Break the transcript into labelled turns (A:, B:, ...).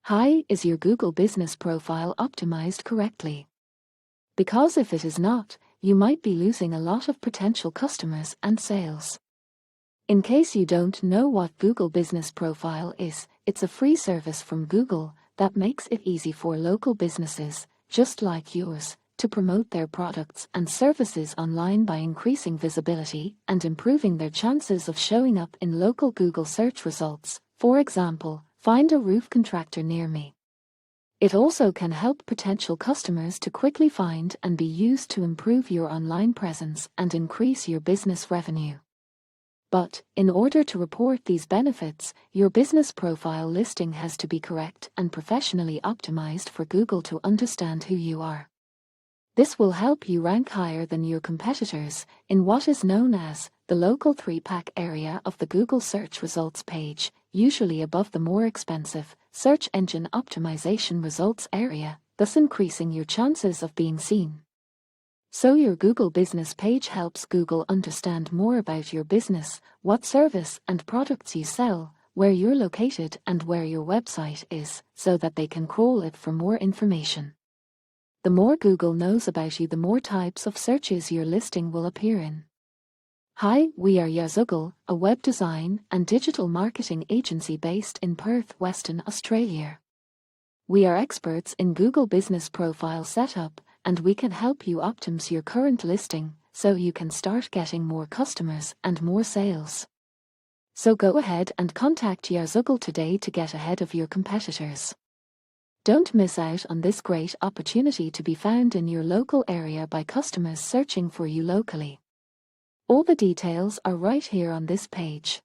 A: Hi, is your Google business profile optimized correctly? Because if it is not, you might be losing a lot of potential customers and sales. In case you don't know what Google Business Profile is, it's a free service from Google that makes it easy for local businesses, just like yours, to promote their products and services online by increasing visibility and improving their chances of showing up in local Google search results. For example, find a roof contractor near me. It also can help potential customers to quickly find and be used to improve your online presence and increase your business revenue. But, in order to report these benefits, your business profile listing has to be correct and professionally optimized for Google to understand who you are. This will help you rank higher than your competitors in what is known as the local 3-pack area of the Google search results page, usually above the more expensive search engine optimization results area, thus increasing your chances of being seen. So your Google business page helps Google understand more about your business, what service and products you sell, where you're located and where your website is, so that they can crawl it for more information. The more Google knows about you, the more types of searches your listing will appear in. Hi, we are YaZoogle, a web design and digital marketing agency based in Perth, Western Australia. We are experts in Google Business Profile setup, and we can help you optimize your current listing so you can start getting more customers and more sales. So go ahead and contact YaZoogle today to get ahead of your competitors. Don't miss out on this great opportunity to be found in your local area by customers searching for you locally. All the details are right here on this page.